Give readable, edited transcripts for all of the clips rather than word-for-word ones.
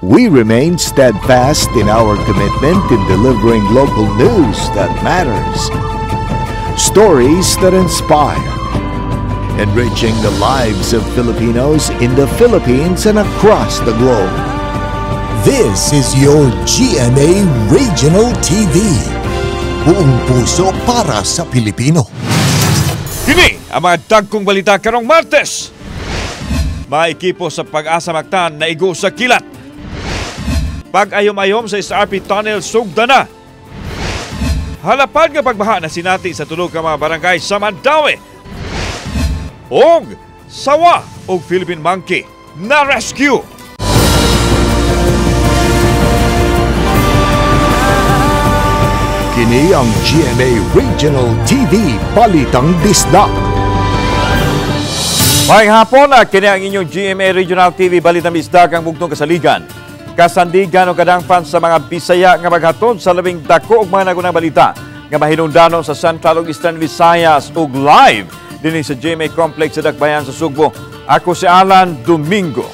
We remain steadfast in our commitment in delivering local news that matters, stories that inspire, enriching the lives of Filipinos in the Philippines and across the globe. This is your GMA Regional TV. Buong puso para sa Pilipino. Kini ang mga dagkong balita karong Martes. Mga ekipo sa Pag-asa Mactan na igo sa kilat. Pag-ayom-ayom sa SRP Tunnel sugda na. Halapad nga pagbaha na sinati sa tulog ka mga barangay sa Mandaue. Og sawa og Philippine monkey na rescue. Kini ang GMA Regional TV Balitang Disda. Maayong hapon at kini ang inyong GMA Regional TV Balitang Disda kang bugtong kasaligan. Kasandigan o kadang fans sa mga Bisaya nga maghatod sa labing dako og mga nagunang balita nga mahinungdanon sa Central ug Eastern Visayas ug live dinhi sa GMA Complex sa Dakbayan sa Sugbo. Ako si Alan Domingo.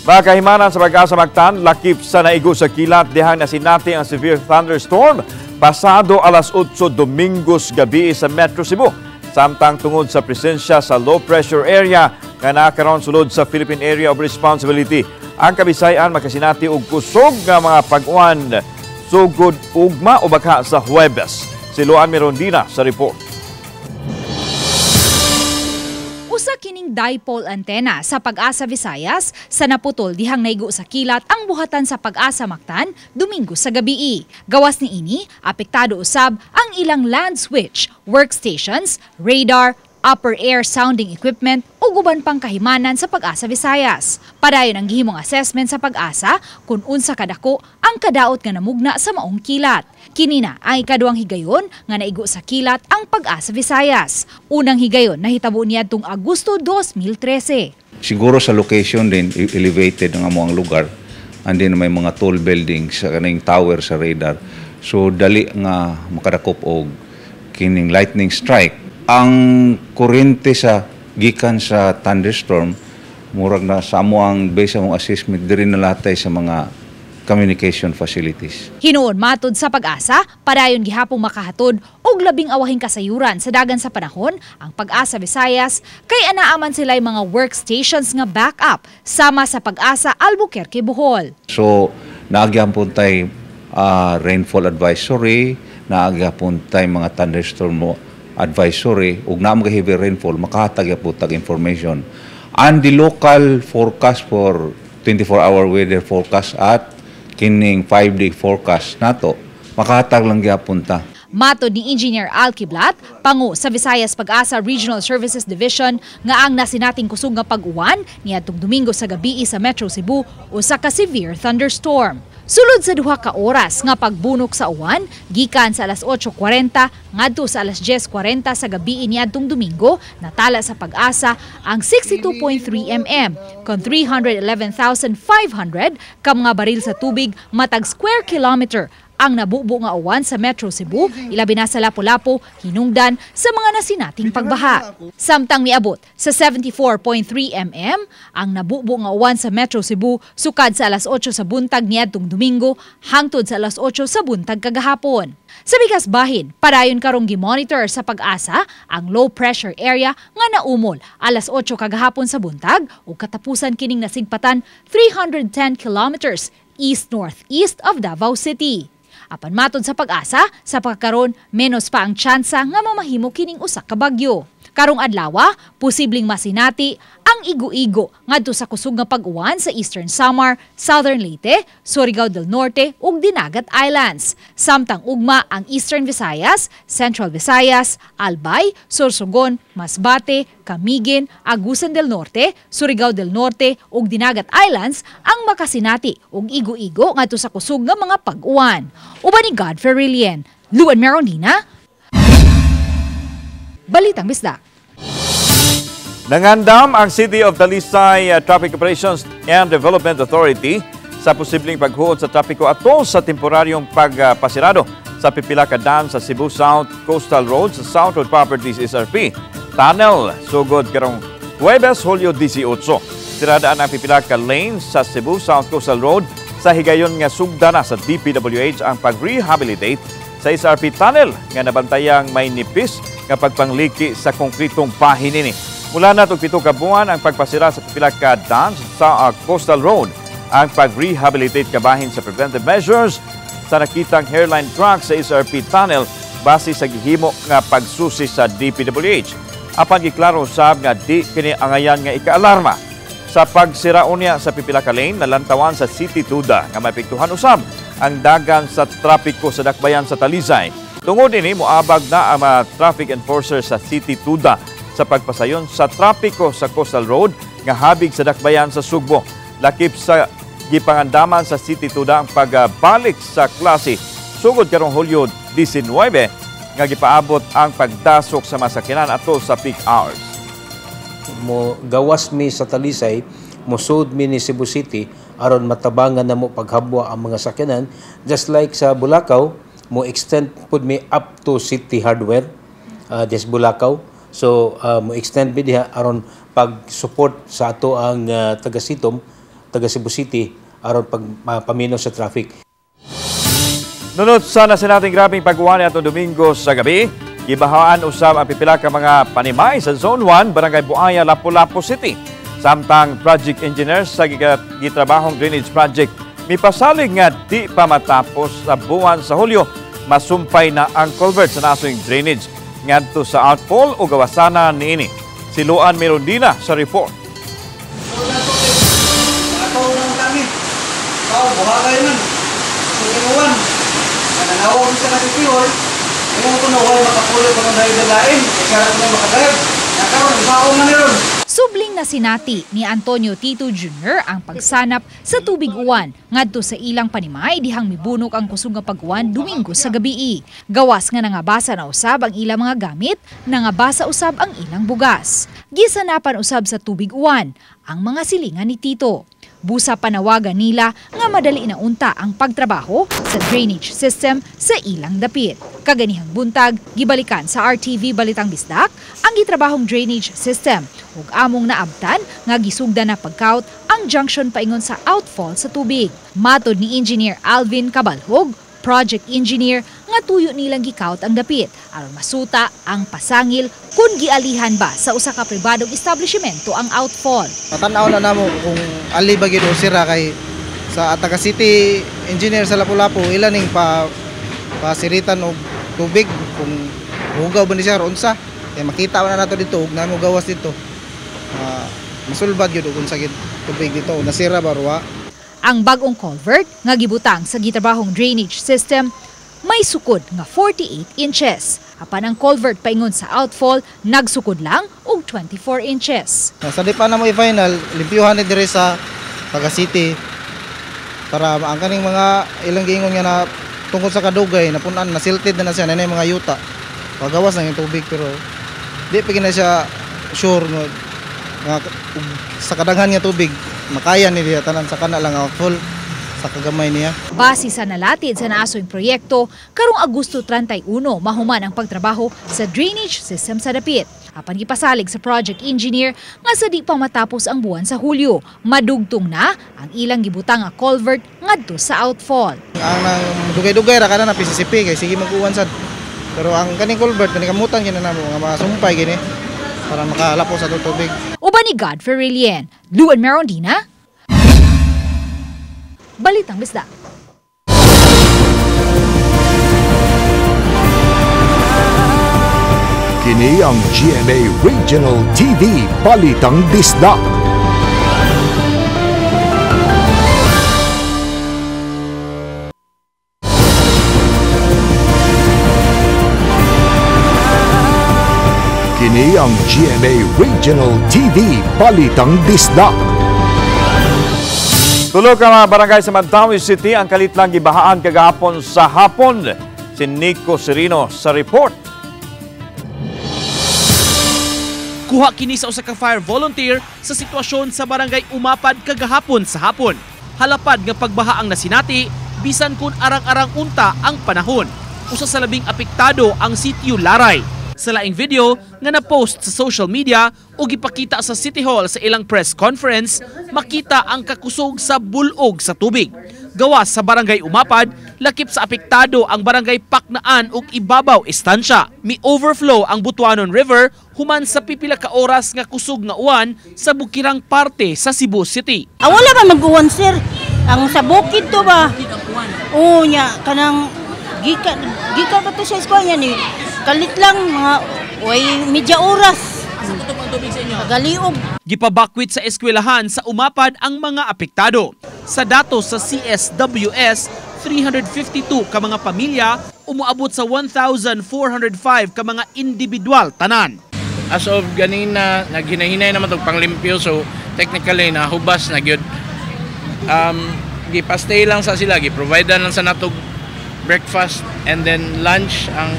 Mga kahimanan sa Pag-asa Mactan, lakip sa naigo sa kilat dihang nasinati ang severe thunderstorm pasado alas 8 Domingos gabi sa Metro Cebu. Samtang tungod sa presensya sa low pressure area nga nakaroon sulod sa Philippine Area of Responsibility. Ang Kabisayan makasinati og kusog nga mga pag-uwan sugod ugma o baka sa Huwebes. Si Luan Mirondina sa report. Usa kining dipole antenna sa Pag-asa Visayas sa naputol dihang naigo sa kilat ang buhatan sa Pag-asa Mactan Domingo sa gabii. Gawas ni ini, apektado usab ang ilang land switch, workstations, radar, upper air sounding equipment o guban pang kahimanan sa Pag-asa Visayas. Padayon ang gihimong assessment sa Pag-asa kung unsa kadako ang kadaot nga namugna sa maong kilat. Kinina ang ikaduhang higayon nga naigo sa kilat ang Pag-asa Visayas. Unang higayon nahitabo niadtong Agosto 2013. Siguro sa location din elevated ang among lugar. And then may mga tall buildings sa kaning tower sa radar. So dali nga makadakop og kining lightning strike. Ang kuryente sa gikan sa thunderstorm murag na sa amuang base among assessment diri nalatay sa mga communication facilities. Hinuon matod sa Pag-asa, padayon gihapong makahatod og labing awahing kasayuran sa dagan sa panahon ang Pag-asa Visayas kay anaaman sila'y mga workstations nga backup sama sa Pag-asa Albuquerque, Bohol. So naagyapon tay rainfall advisory, naagyapon tay mga thunderstorm advisory ug naa mga heavy rainfall makahatag po tag information. And the local forecast for 24-hour weather forecast at kining 5-day forecast nato makahatag lang gyapon ta. Matod ni Engineer Al Kiblat, pangu sa Visayas Pag-asa Regional Services Division nga ang nasinating kusog nga pag-uwan niadtong Domingo sa gabii sa Metro Cebu usa ka severe thunderstorm. Sulod sa duha ka oras nga pagbunok sa uwan, gikan sa alas 8:40 ngadto sa alas 10:40 sa gabii niadtong Domingo, natala sa Pag-asa ang 62.3 mm kon 311,500 ka mga baril sa tubig matag square kilometer ang nabubo nga uwan sa Metro Cebu, ilabi na sa Lapu-Lapu, hinungdan sa mga nasinating pagbaha. Samtang niabot sa 74.3 mm ang nabubo nga uwan sa Metro Cebu sukad sa alas 8 sa buntag niadtong Domingo hangtod sa alas 8 sa buntag kagahapon. Sa bigas bahin, padayon karong gi-monitor sa Pag-asa ang low pressure area nga naumol alas 8 kagahapon sa buntag ug katapusan kining nasigpatan 310 kilometers east-northeast of Davao City. Apan matod sa Pag-asa, sa pagkaron menos pa ang tsansa nga mamahimo kining usa ka bagyo. Karong adlaw, posibleng masinati ang igo-igo ngadto sa kusog nga pag-uwan sa Eastern Samar, Southern Leyte, Surigao del Norte ug Dinagat Islands. Samtang ugma ang Eastern Visayas, Central Visayas, Albay, Sorsogon, Masbate, Camiguin, Agusan del Norte, Surigao del Norte ug Dinagat Islands ang makasinati ug igo-igo ngadto sa kusog nga mga pag-uwan. Uban ni Godfrey Rilien, Luan Mirondina, Balitang Bisdak. Nangandam ang City of Talisay Traffic Operations and Development Authority sa posibleng paghuot sa trapiko atol sa temporaryong pagpasirado sa pipila ka dam sa Cebu South Coastal Road sa South Road Properties SRP Tunnel sugod karong Huwebes, Hulyo 18. Siradaan ang pipila ka lanes sa Cebu South Coastal Road sa higayon nga sugda na sa DPWH ang pag-rehabilitate sa SRP tunnel nga nabantayang may nipis nga pagpangliki sa konkretong pahin ini. Mula na 7 ka buwan ang pagpasira sa pipila ka dams sa Coastal Road. Ang pag-rehabilitate kabahin sa preventive measures sa nakitang hairline crack sa SRP tunnel base sa gihimo nga pagsusi sa DPWH. Apan giklaro sab nga di kini angayan nga ikaalarma sa pagsira unya sa pipila ka lane nalantawan sa City Tuda nga mapiktuhan usab ang dagan sa trapiko sa dakbayan sa Talisay. Tungod ini moabag na ang mga traffic enforcer sa City Tuda sa pagpasayon sa trapiko sa Coastal Road nga habig sa dakbayan sa Sugbo. Lakip sa gipangandaman sa City Tuda ang pagbalik sa klase sugod karong Hulyo 19 nga gipaabot ang pagdasok sa masakyanan atol sa peak hours. Mo gawas mi sa Talisay, musud mi ni Cebu City aron matabangan na mo paghabwa ang mga sakyanan, just like sa Bulacau mo extend pud mi up to City Hardware just Bulacau. So mo extend mi diha aron pag-support sa ato ang taga Sitom, taga Cebu City aron pagpamino sa traffic. Nunod sana sa nating grabing pag-uwan atong Domingo sa gabi, gibahaan usab ang pipila ka mga panimay sa Zone 1, Barangay Buaya, Lapu-Lapu City. Samtang project engineer sa gitrabahong drainage project, mipasalig nga di pa matapos sa buwan sa Hulyo, masumpay na ang culvert sa nasong drainage ngadto sa outfall o gawasana niini. Si Luan Mirondina sa report. Nanawag sa nagpipiol, kung ito na wala makapuloy kung dahil dalain, kaya ito na makadayag, nakaroon, baong na niron. Subling na sinati ni Antonio Tito Jr. ang pagsanap sa tubig uwan ngadto sa ilang panimay dihang mibunok ang kusog nga pag-uwan Domingo sa gabii. Gawas nga nangabasa na usab ang ilang mga gamit, nangabasa usab ang ilang bugas. Gisanapan usab sa tubig uwan ang mga silingan ni Tito. Busa panawagan nila nga madali na unta ang pagtrabaho sa drainage system sa ilang dapit. Kaganihang buntag, gibalikan sa RTV Balitang Bisdak ang gitrabahong drainage system ug among naabtan nga gisugda na pagkaut ang junction paingon sa outfall sa tubig. Matod ni Engineer Alvin Cabalhog, project engineer, nga tuyo nilang gikaut ang dapit aron masuta ang pasangil kung gialihan ba sa usa ka pribadong establishmento ang outfall. Matanaw na namo kung ali ba gyud o sira kay sa taga city engineer sa Lapu-Lapu ila ning pasiritan og tubig kung hugaw ba ni siya unsa kay makita na nato dito ug namo gawas dito. Masulbad gyud kung sa tubig dito nasira ba ruwa. Ang bagong culvert nga gibutang sa gitrabahong drainage system may sukod nga 48 inches. Apan ang culvert paingon sa outfall nagsukod lang og 24 inches. Sa di pa na mo i-final, limpyuhan ni dire sa taga city para ang kaning mga ilang giingon nga na tungkol sa kadugay napunan na silted na siya na mga yuta. Pagawas na yung tubig pero di pa gina siya sure nga sa kadaghan nga tubig makaya ni diya tanan sa kana lang full sa kagamay niya. Base sa nalatid sa naasoy proyekto, karong Agosto 31 mahuman ang pagtrabaho sa drainage system sa dapit. Apan gipasalig sa project engineer nga sa di pa matapos ang buwan sa Hulyo, madugtong na ang ilang gibutang nga culvert ngadto sa outfall. Ang dugay-dugay ra kana na PCCP kay sige mag-uwan sad. Pero ang kaning culvert kani kamutan gina namo nga masumpay gini para makalapos sa tubig. Uban ni Godfrey Rilien, Luan Mirondina, Balitang Bisdak. Kini ang GMA Regional TV Balitang Bisdak. Kini ang GMA Regional TV Balitang Bisdak. Tulo ka mga barangay sa Mantawi City ang kalitlang gibahaan kagahapon sa hapon. Si Nico Serino sa report. Kuha kini sa usa ka fire volunteer sa sitwasyon sa barangay Umapad kagahapon sa hapon. Halapad nga pagbaha ang nasinati bisan kun arang-arang unta ang panahon. Usa sa labing apektado ang sitio Laray. Sa laing video nga na-post sa social media o gipakita sa City Hall sa ilang press conference, makita ang kakusog sa bulog sa tubig. Gawas sa barangay Umapad, lakip sa apektado ang barangay Paknaan ug Ibabaw Estancia. Mi-overflow ang Butuanon River human sa pipila ka oras nga kusog nga uwan sa bukirang parte sa Cebu City. Wala ba mag-uwan, sir? Ang sa bukid to ba? Oo nya, kanang gika ba to sa eskwela ni? Kalit lang, mga media oras. Galiog. Gipabakwit sa eskwelahan sa Umapad ang mga apektado. Sa datos sa CSWS, 352 ka mga pamilya, umuabot sa 1,405 ka mga individual tanan. As of ganina, naghinahinay naman itong panglimpyo, so technically nahubas na gyud. Gipastay lang sa sila, giprovide lang sa natog breakfast and then lunch ang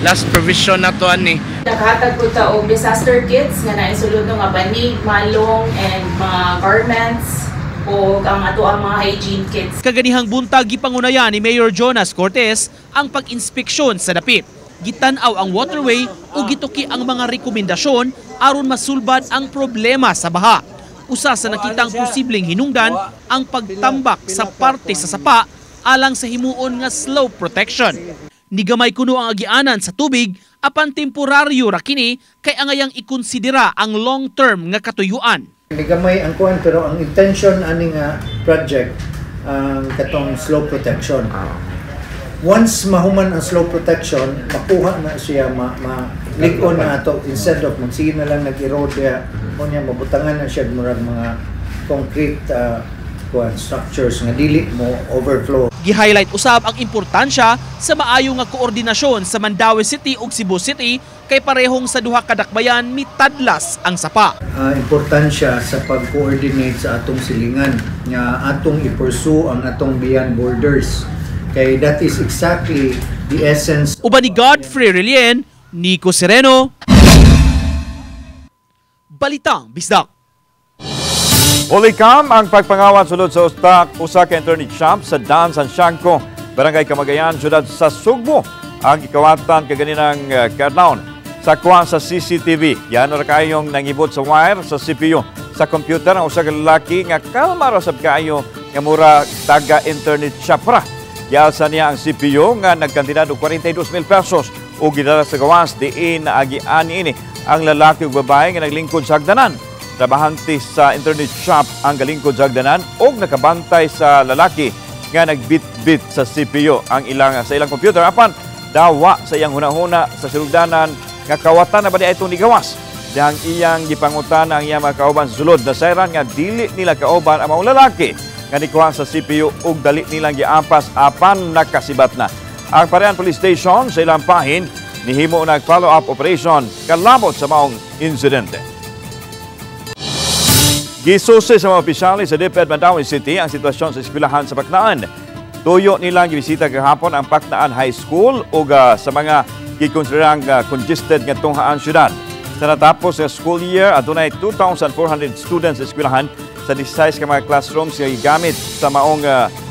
last provision na to ani. Nakahatag po ta og disaster kits nga naisulod nga banig, malong and mga garments o ang ato ang mga hygiene kits. Kaganihang buntag gipangunayan ni Mayor Jonas Cortez ang pag-inspeksyon sa dapit. Gitanaw ang waterway o gituki ang mga rekomendasyon aron masulbad ang problema sa baha. Usa sa nakitang posibleng hinungdan ang pagtambak sa parte sa sapa alang sa himuon nga slope protection. Nigamay kuno ang agianan sa tubig apan temporaryo ra kini kay angayang ikonsidera ang long-term nga katuyuan. Nigamay ang kuan pero ang intention ani nga project ang katong slope protection. Once mahuman ang slope protection, makuha na siya lig-on na ato instead of magsige na lang nag-erode mo niya mabutangan na siya murag mga concrete structures nga dili mo overflow. Gi-highlight usab ang importansya sa maayo nga koordinasyon sa Mandaue City ug Cebu City kay parehong sa duha ka dakbayan mitadlas ang sapa. Importansya sa pag-coordinate sa atong silingan nga atong i-pursue ang atong beyond borders. Kay that is exactly the essence. Uban ni Godfrey Relien, Nico Sereno, Balitang Bisdak. Ulikam ang pagpangawat sulod sa usa ka internet shop sa Dan San Siangco, Barangay Camagayan, siyudad sa Sugbo. Ang ikawatan kaganinang kadlawon sa kuha sa CCTV. Yan ra kayong nangibot sa wire sa CPU sa computer ang usa ka lalaki nga kalma ra sab kaayo nga mura taga internet shop ra. Yalsa niya ang CPU nga nagkantidad og 42,000 pesos o gidala sa gawas diin na agian ini ang lalaki ug babae nga naglingkod sa hagdanan. Trabahante sa internet shop ang galingkod sa hagdanan o nakabantay sa lalaki nga nagbit-bit sa CPU ang sa ilang computer apan dawa sa iyang hunahuna sa silugdanan nga kawatan na ba di itong nigawas. Dahang iyang gipangutan ang iyang mga kauban sa sulod na sayran nga dili nila kauban ang mga lalaki nga nikuha sa CPU ug dali nilang giampas apan nakasibat na. Ang Parehan Police Station sa ilang pahin nihimo nag follow-up operation kalabot sa maong insidente. Gisusi sa mga opisyales sa DepEd Mandaue City ang sitwasyon sa eskwelahan sa Paknaan. Tuyo nilang gibisita kahapon ang Paknaan High School ug sa mga gikonsiderang congested nga tunghaan syudad. Sa natapos sa school year, adunay 2,400 students sa eskwelahan sa 16 ka mga classrooms nga gigamit sa maong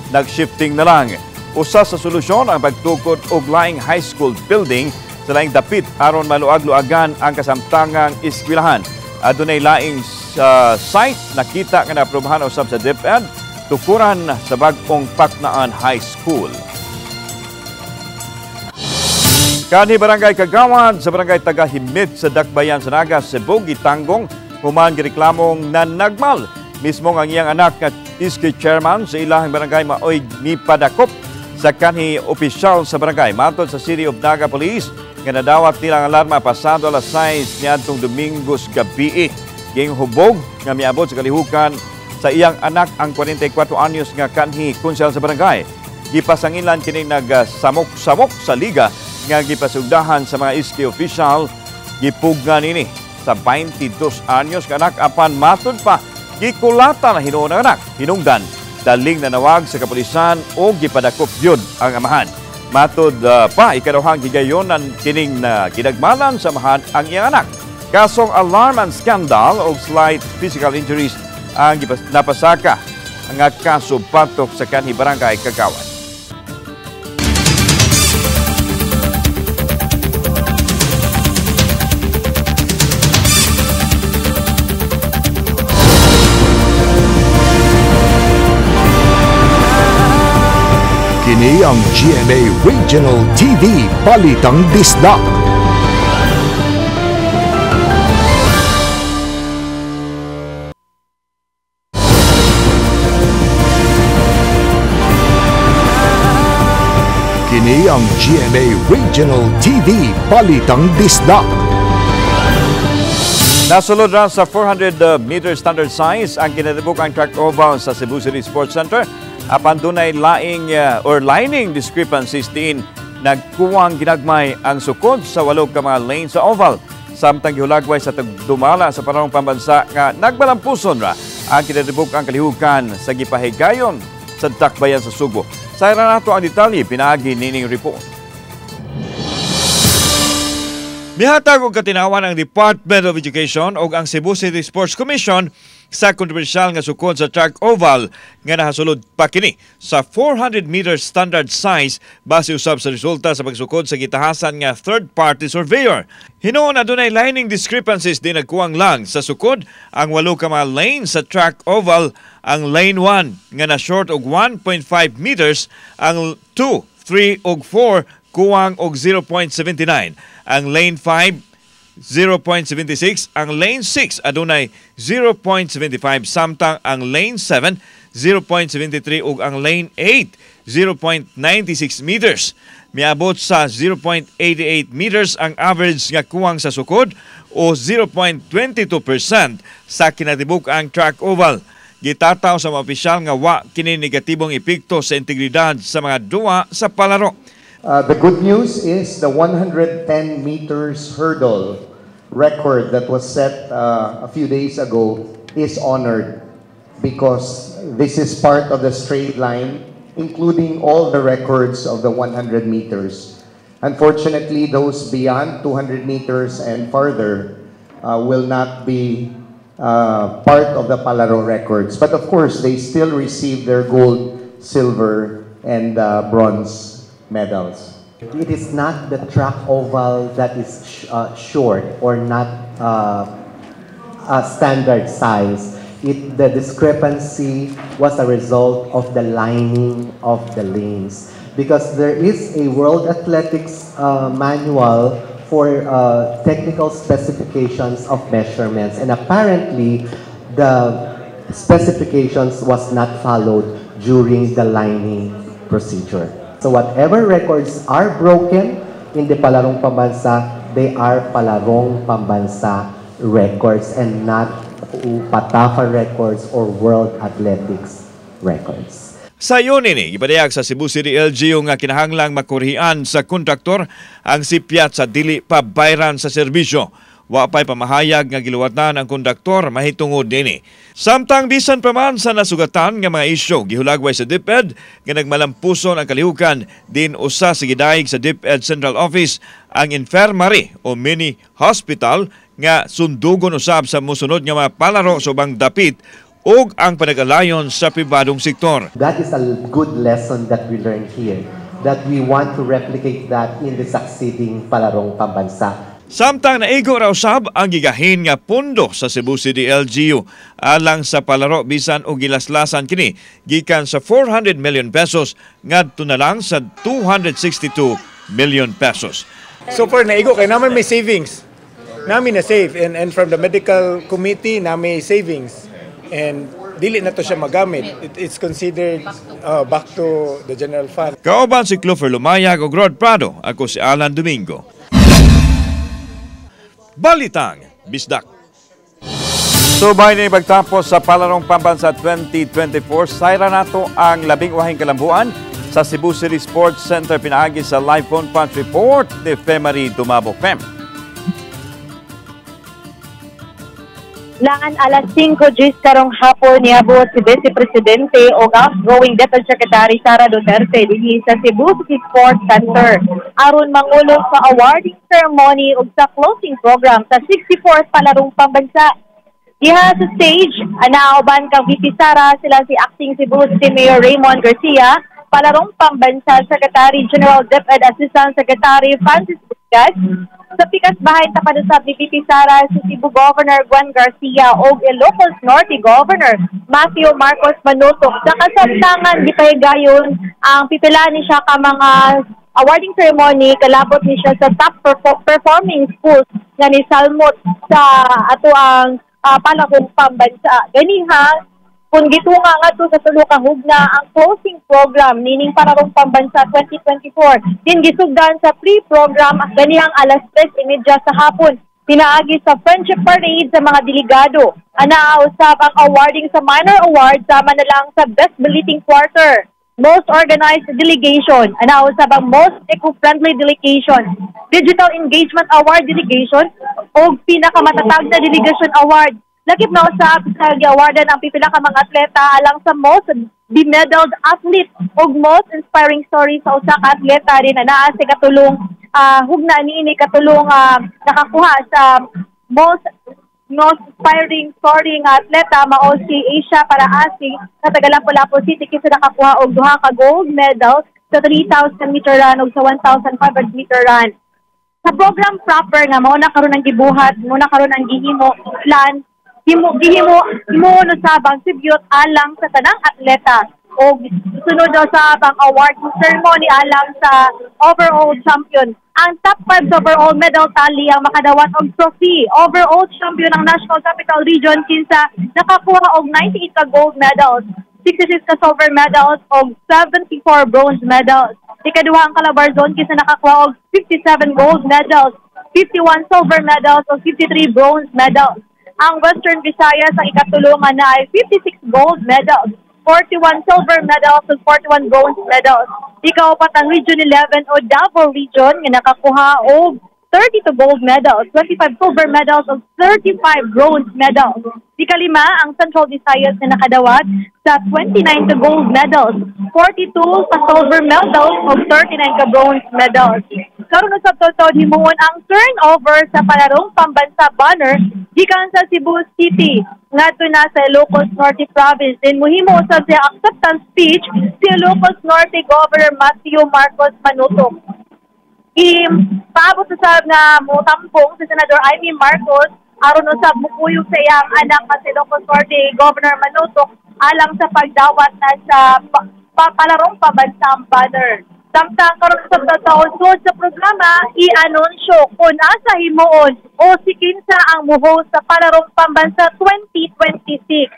nag-shifting na lang. Usa sa solusyon ang pagtukod og laing high school building sa laing dapit aron maluag-luagan ang kasamtangang eskwelahan. Adunay laing site nakita nga naaprubahan usab sa DepEd tukuran sa bag-ong Paknaan High School. Kani Barangay Kagawad sa Barangay Tagahimid sa Dakbayan sa Naga, Cebu, gitanggong human gireklamong nanagmal. Mismo ang iyang anak nga iski chairman sa ilahang barangay maoy nipadakop sa kanhi opisyal sa barangay. Matod sa City of Naga Police nga nadawat nilang alarma pasado alas 6 niadtong Domingos gabi. Ging hubog nga miabot sa kalihukan sa iyang anak ang 44 anyos nga kanhi konsel sa barangay. Gipasangilan kini nagsamok-samok sa liga nga gipasugdahan sa mga iski official. Gipugnan ini sa 22 anyos nga anak apan matod pa gikulata na hinuon ang anak. Hinungdan daling nanawag sa kapulisan o gipadakop yun ang amahan. Matod pa ikaduhang higayonan kining na ginagmalan sa amahan ang iyang anak. Kasong alarm and scandal o slight physical injuries ang napasaka ang kaso patok sa kanhi Barangay Kagawad. Kini ang GMA Regional TV Balitang Disdak. Kini ang GMA Regional TV Balitang Disdak. Nasulod ra sa 400-meter standard size ang kinatibukang track oval sa Cebu City Sports Center. Apan dunay lining discrepancies din nagkuwang ginagmay ang sukod sa 8 ka mga lane sa oval. Samtang gihulagway sa tagdumala sa panahong pambansa nga nagbalampuson ra ang kinatibukang kalihukan sa gipahigayon sa Dakbayan sa Subo. Sa nato ang detalye pinaagi nining report. Mihatag og katinawan ang Department of Education o ang Cebu City Sports Commission sa kontrobersyal nga sukod sa track oval nga nahasulod pa kini sa 400-meter standard size base usab sa resulta sa pagsukod sa gitahasan nga third-party surveyor. Hinuon na dunay lining discrepancies din nagkuwang lang sa sukod ang 8 ka mga lane sa track oval. Ang lane 1 nga na short og 1.5 meters, ang 2, 3 ug 4 kuwang og 0.79. Ang lane 5 0.76, ang lane 6 adunay 0.75 samtang ang lane 7 0.73 ug ang lane 8 0.96 meters. Miabot sa 0.88 meters ang average nga kuwang sa sukod o 0.22% sa kinatibuk-ang track oval. Gitataw sa mga opisyal nga wa kini negatibong epekto sa integridad sa mga duwa sa palaro. The good news is the 110 meters hurdle record that was set a few days ago is honored because this is part of the straight line, including all the records of the 100 meters. Unfortunately, those beyond 200 meters and further will not be part of the Palaro records. But of course, they still receive their gold, silver, and bronze medals. It is not the track oval that is short or not a standard size. The discrepancy was a result of the lining of the lanes. Because there is a World Athletics manual for technical specifications of measurements, and apparently the specifications was not followed during the lining procedure. So whatever records are broken in the Palarong Pambansa, they are Palarong Pambansa records and not Patafa records or World Athletics records. Sa iyon ini, ipadayag sa Cebu City LGU nga kinahanglang makurhian sa kontraktor ang sipyat sa dili pa bayran sa serbisyo. Wa pa'y pamahayag nga giluwatan ang konduktor mahitungod dinhi. Samtang bisan pa man sa nasugatan nga mga isyu gihulagway sa DepEd nga nagmalampuson ang kalihukan din usa sa gidayeg sa DepEd Central Office ang infirmary o mini hospital nga sundugon usab sa musunod nga mga palaro subang dapit ug ang panag-alayon sa pribadong sektor. That is a good lesson that we learned here, that we want to replicate that in the succeeding Palarong Pambansa. Samtang naigo raw sab ang gigahin nga pondo sa Cebu City LGU alang sa palaro bisan og gilaslasan kini gikan sa 400 million pesos ngadto na lang sa 262 million pesos. So far naigo kay naman may savings. Namin na save and from the medical committee na may savings and dili na to siya magamit. It's considered back to the general fund. Kauban si Clover Lumayag ug Rod Prado, ako si Alan Domingo. Balitang Bisdak. Subay na ibagtapos sa Palarong Pambansa 2024, sayra nato ang labing wahing kalambuan sa Cebu City Sports Center pinaagi sa live phone punch report ni Femari Dumabo Fem. Laan alas 5:10 karong hapon niabot si Vice Presidente o outgoing Deputy Secretary Sara Duterte dinhi sa Cebu City Sports Center aron mangulong sa awarding ceremony ug sa closing program sa 64th Palarong Pambansa. Diha sa stage, anauban kang VP Sara sila si Acting Cebu City Mayor Raymond Garcia, Palarong Pambansa Secretary General DepEd Assistant Secretary Francis Busquets, sa pikas bahay tapadusab ni VP Sara si Cebu Governor Juan Garcia o Ilocos Norte Governor Matthew Marcos Manutok sa kasamtangan gipahigayon ang pipila ni siya ka mga awarding ceremony kalabot ni siya sa top performing schools nga ni Salmot sa ato ang panahon pambansa. Ganiha kung gitunga nga to sa tulo ka hugna ang closing program nining Panarong Pambansa 2024 din gisugdan sa pre-program ganihang alas 3:30 sa hapon. Pinaagi sa friendship parade sa mga delegado. Usab ang awarding sa minor award sama na lang sa best believing quarter, most organized delegation, usab ang most eco-friendly delegation, digital engagement award delegation o pinakamatatag na delegation award. Lakip na usab sa gi-awardan ang pipila ka mga atleta alang sa most bemedaled athlete o most inspiring story sa usa ka atleta rin na naa sa katulong hugna niini katulong nakakuha sa most inspiring story nga atleta mao si Asia Paraasi sa Lapu-Lapu City kisa nakakuha og 2 ka gold medal sa 3,000 meter run ug sa 1,500 meter run. Sa program proper nga mao na karon ang gibuhat, mao na karon ang gihimo plan gihimo sa bang tribute alang sa tanang atleta o sunod sa bang award ceremony alang sa overall champion. Ang top 5 overall medal tally ang makadawat og trophy. Overall champion ng National Capital Region kinsa nakakuha og 98 ka gold medals, 66 ka silver medals og 74 bronze medals. Ikaduha ang Calabarzon kinsa nakakuha og 57 gold medals, 51 silver medals ug 53 bronze medals. Ang Western Visayas ang ikatulungan na ay 56 gold medals, 41 silver medals ug 41 bronze medals. Ikaw pat ang Region 11 o Davao Region nga nakakuha og 32 gold medals, 25 silver medals ug 35 bronze medals. Ikalima ang Central Visayas nga nakadawat sa 29 ka gold medals, 42 ka silver medals ug 39 ka bronze medals. Karon sa totoo himuon ang turnover sa Panarong Pambansa banner gikan sa Cebu City ngadto na sa Ilocos Norte Province. Din mohimo sa acceptance speech si Ilocos Norte Governor Matthew Marcos Manutok. Paabot sa nga mo tampong si Senador Amy Marcos aron usab mukuyog sa iyang anak nga si Ilocos Norte Governor Manutok alang sa pagdawat na sa Panarong Pambansa banner. Samtang karon sa taon sa programa, i-anunsyo kung asa himuon o si kinsa ang muhost sa Panarong Pambansa 2026.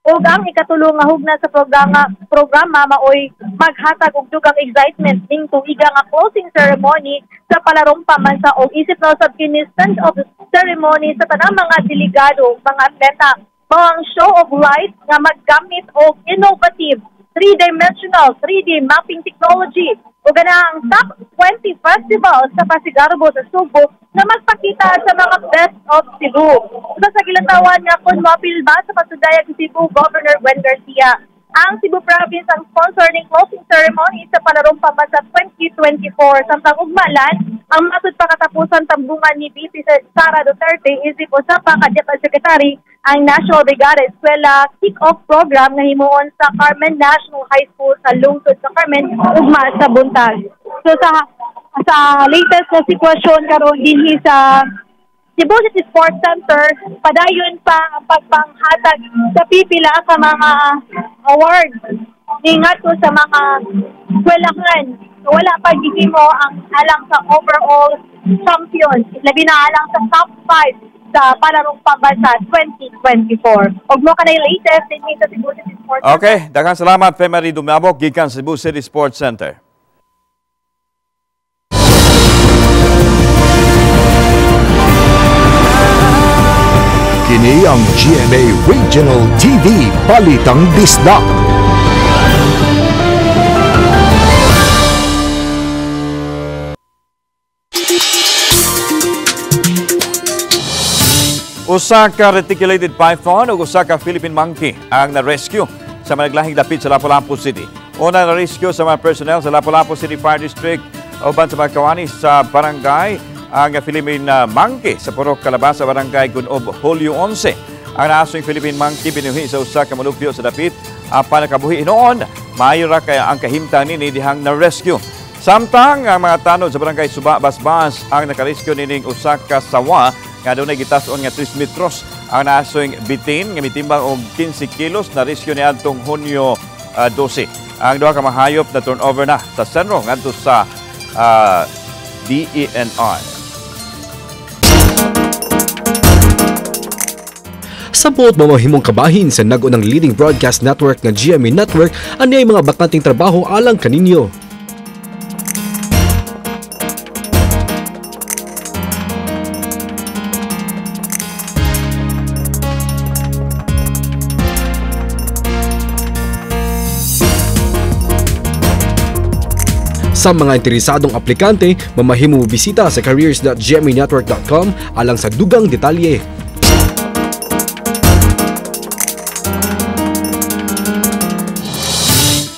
Ug ang ikatulong nga hugna sa programa maoy maghatag og dugang excitement ning tuiga nga closing ceremony sa Panarong Pambansa o isip na usab kini stand of ceremony sa tanang mga delegado, mga atleta, ang show of light nga maggamit og innovative 3-dimensional 3D mapping technology o ganang top 20 festivals sa Pasigarbo sa Subo na magpakita sa mga best of Cebu. Sa gilatawan nga kung mapil ba sa pasudayag si Cebu Governor Gwen Garcia. Ang Cebu Province ang sponsor ng closing ceremony sa Panarong Pambansa 2024. Samtang ugmalan, ang matud pakatapusan tambungan ni VP Sara Duterte isip usap pa Cadet Secretary ang National Brigada Eskwela kick-off program na himuon sa Carmen National High School sa lungsod sa Carmen ugma sa buntag. So sa latest na sitwasyon karon dinhi sa Cebu City Sports Center, padayon pa ang pagpanghatag sa pipila ka mga awards ingat ko sa mga eskwelahan. Wala pa gihimo ang alang sa overall champion. Labi na alang sa top 5 sa Panarong Pambansa 2024. Og mo kanay latest din sa Cebu City Sports Center. Okay, daghang salamat Femari Dumabok gikan Cebu City Sports Center. Kini ang GMA Regional TV Balitang Disda. Usa ka reticulated python ug usa ka Philippine monkey ang na-rescue sa malaglahing dapit sa Lapu-Lapu City. Una na-rescue sa mga personnel sa Lapu-Lapu City Fire District uban sa mga kawani sa barangay ang Philippine monkey sa Purok Calabasa Barangay Gunob Hulyo 11. Ang naasong Philippine monkey binuhi sa usa ka mulupyo sa dapit apan nakabuhi noon maayo ra kay ang kahimtang nini dihang na-rescue. Samtang ang mga tanod sa Barangay Suba Basbas ang nakarescue nining usa ka sawa nga doon ay gitason nga 3 metros ang naasoing bitin nga mitimbang og 15 kilos na rescue ni adtong Hunyo 12. Ang duha ka mahayop na turnover na sa sentro ngadto sa DENR. Samot mamahimong kabahin sa nagunang leading broadcast network ng GMA Network anay mga bakanting trabaho alang kaninyo. Sa mga interesadong aplikante, mamahimo bisita sa careers.gmanetwork.com alang sa dugang detalye.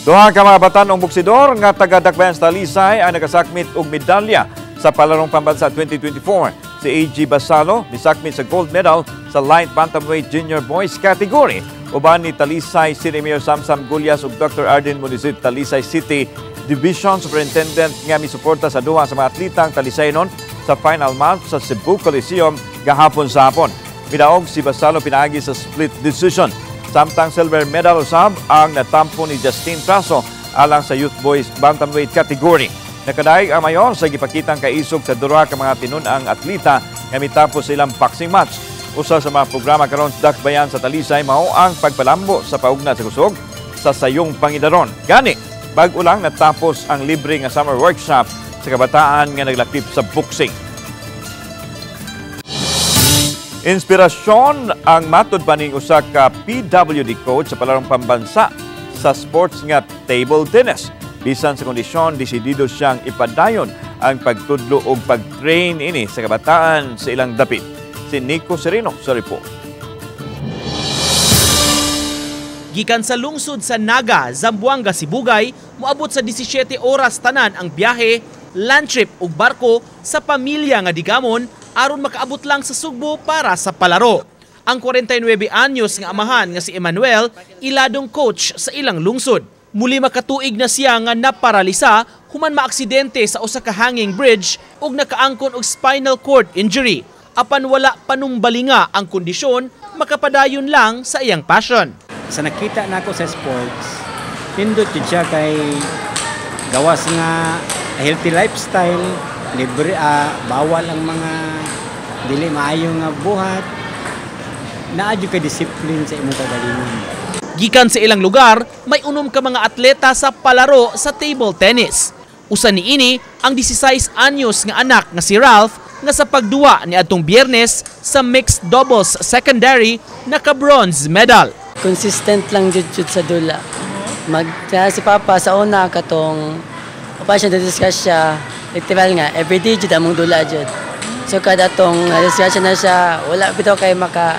Duha ka mga batanong buksidor nga taga Dakbayan sa Talisay ang nakasakmit og medalya sa Palarong Pambansa 2024. Si AG Basalo nisakmit sa gold medal sa light bantamweight junior boys category. Uban ni Talisay City Mayor Samsam Gulyas ug Dr. Arden Munisid Talisay City Division Superintendent nga misuporta sa duha sa mga atletang Talisaynon sa final match sa Cebu Coliseum gahapon sa hapon. Midaog si Basalo pinaagi sa split decision. Samtang silver medal usab ang natampo ni Justin Traso alang sa youth boys bantamweight category. Nakadaig ang mayor sa gipakitang kaisog sa duha ka mga tinun-ang atleta nga mitapos silang boxing match. Usa sa mga programa karon sa Dakbayan sa Talisay mao ang pagpalambo sa paugna sa kusog sa sayong pangidaron. Gani, bag-o lang natapos ang libre nga summer workshop sa kabataan nga naglakip sa boxing. Inspirasyon ang matud pa ning usa ka PWD coach sa Palarong Pambansa sa sports nga table tennis. Bisan sa kondisyon, desidido siyang ipadayon ang pagtudlo o pag-train ini sa kabataan sa ilang dapit. Si Nico Sereno sa report. Gikan sa lungsod sa Naga, Zamboanga, Sibugay, moabot sa 17 oras tanan ang biyahe, land trip ug barko sa pamilya nga digamon aron makaabot lang sa Sugbo para sa palaro. Ang 49 anyos nga amahan nga si Emmanuel, iladong coach sa ilang lungsod. Muli makatuig na siya nga naparalisa human maaksidente sa usa ka hanging bridge ug nakaangkon og spinal cord injury. Apan wala panumbalinga ang kondisyon, makapadayon lang sa iyang passion. Sa nakita nako sa sports, pindot yun siya kay gawas nga healthy lifestyle, libre, bawal ang mga dili maayo nga buhat, naadyo ka disiplin sa imong kagalingon. Gikan sa ilang lugar, may unom ka mga atleta sa palaro sa table tennis. Usa niini ang 16 anyos nga anak nga si Ralph nga sa pagduwa ni adtong Biyernes sa mixed doubles secondary naka-bronze medal. Consistent lang jud sa dula. Si Papa sa una katong pa siya discuss siya, literal nga everyday jud among dula jud. So kada tong discussion na siya, wala bitaw kay maka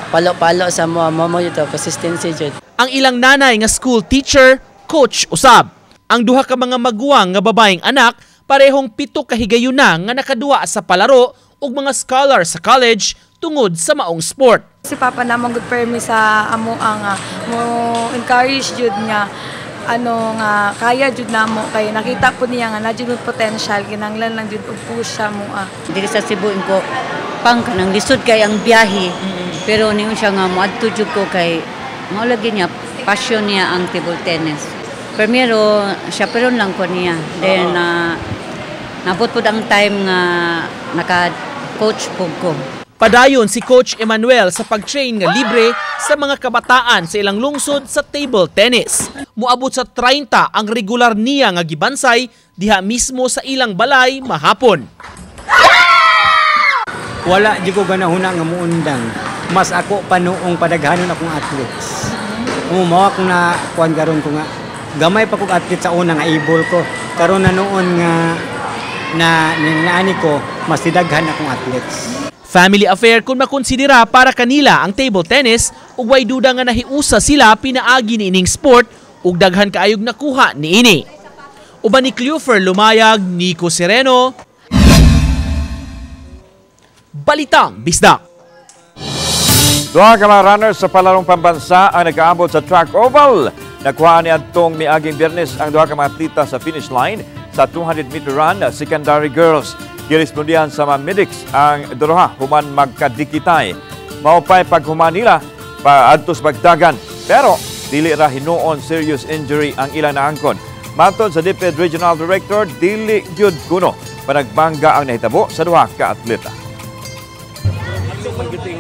palo-palo sa mo ito, consistency jud. Ang ilang nanay nga school teacher, coach usab. Ang duha ka mga maguwang nga babaeng anak parehong 7 ka higayuna nga nakaduwa sa palaro ug mga scholar sa college tungod sa maong sport. Si Papa namang good permi sa amo ang mo encourage jud nga nga kaya jud namo kay nakita po niya nga na jud potential kinahanglan lang jud og push sa mo. Diri sa Cebu ko pang kanang lisod kay ang biyahe. Pero niyo siya nga moadto jud ko kay mao lagi niya passion niya ang table tennis. Primero siya peron lang ko niya. Then nabot pud ang time nga naka-coach po ko. Padayon si Coach Emmanuel sa pag-train nga libre sa mga kabataan sa ilang lungsod sa table tennis. Muabot sa 30 ang regular niya nga gibansay diha mismo sa ilang balay mahapon. Wala di ko ganahuna nga muundang. Mas ako pa noong padaghanon akong athletes. Mao ako na kuan karon ko nga gamay pa kog athlete sa una nga able ko. Karon na noon nga naani ko mas didaghan akong athletes. Family affair kung makonsidera para kanila ang table tennis ug way duda nga nahiusa sila pinaagi ni ining sport ug daghan kaayog nakuha niini. Uban ni Cleofer Lumayag, Nico Sereno. Balitang Bisdak. Duha ka mga runners sa Palarong Pambansa ang nag-aabot sa track oval. Nakuha ni atong miaging Biyernes ang duha ka mga atleta sa finish line sa 200-meter run secondary girls. Girespondihan sa mga medics ang duha human magkadikitay. Maupay paghuman nila pa adtos bagdagan. Pero dili ra hinuon serious injury ang ilang naangkon. Matod sa DepEd Regional Director, dili gyud kuno panagbangga ang nahitabo sa duha ka atleta.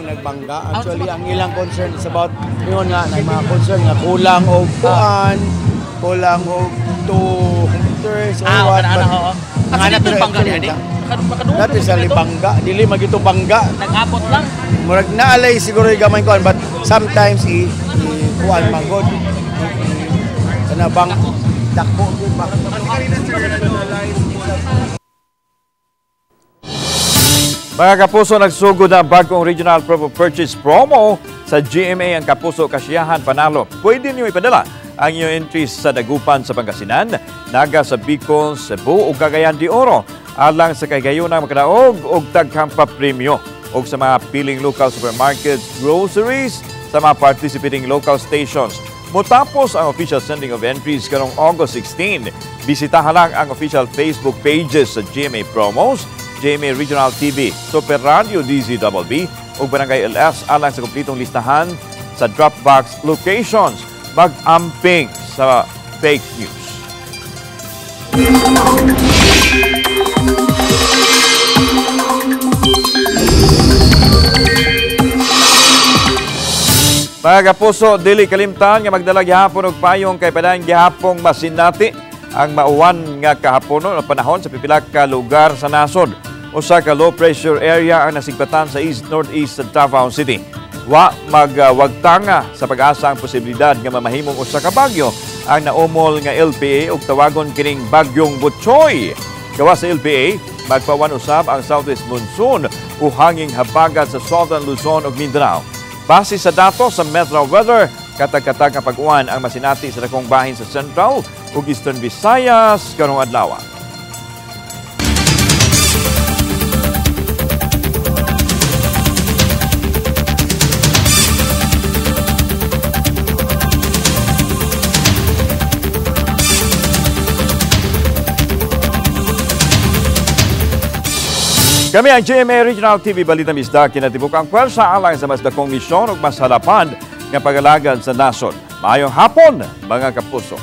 Nagbangga. Actually, ang ilang concern is about yun nga, na mga concern nga kulang o kuan, kulang o 2 meters or what. Asa dito bangga niya, Dati sa libangga, dili magito bangga. Nag-abot lang. Murag naalay siguro yung gamay kuan, but sometimes kuan magod. Kana bang dako gyud ba. Mga kapuso, nagsugod na bagong Regional Proof of Purchase promo sa GMA ang Kapuso Kasiyahan Panalo. Pwede niyo ipadala ang inyong entries sa Dagupan sa Pangasinan, Naga sa Bicol, Cebu o Cagayan de Oro, alang sa kagayunang makadaog o tagkampa premyo o sa mga piling local supermarkets, groceries, sa mga participating local stations. Mutapos ang official sending of entries karong August 16, bisitahan lang ang official Facebook pages sa GMA Promos, GMA Regional TV, Super Radio DZBB o Barangay LS alang sa kumpletong listahan sa Dropbox locations. Mag-amping sa fake news. Mga kapuso, dili kalimtan nga magdala gihapon og payong kay padayon gihapong masinati ang mauwan nga kahapon na panahon sa pipila ka lugar sa nasod. Usa ka low pressure area ang nasigbatan sa east-northeast sa Davao City. Wa magwagtanga sa pag-asa ang posibilidad nga mamahimong usa ka bagyo ang naumol nga LPA ug tawagon kining bagyong Butchoy. Gawa sa LPA, magpawan usab ang southwest monsoon o hanging habagat sa southern Luzon ug Mindanao. Base sa datos sa Metro Weather, katag-katag ang pag-uwan ang masinati sa dakong bahin sa Central ug Eastern Visayas karong adlaw. Kami ang GMA Regional TV Balita Misda, kinatibuk ang pwersa alang sa mas dakong misyon ug mas halapan ng pag-alagad sa nasod. Maayong hapon, mga kapuso.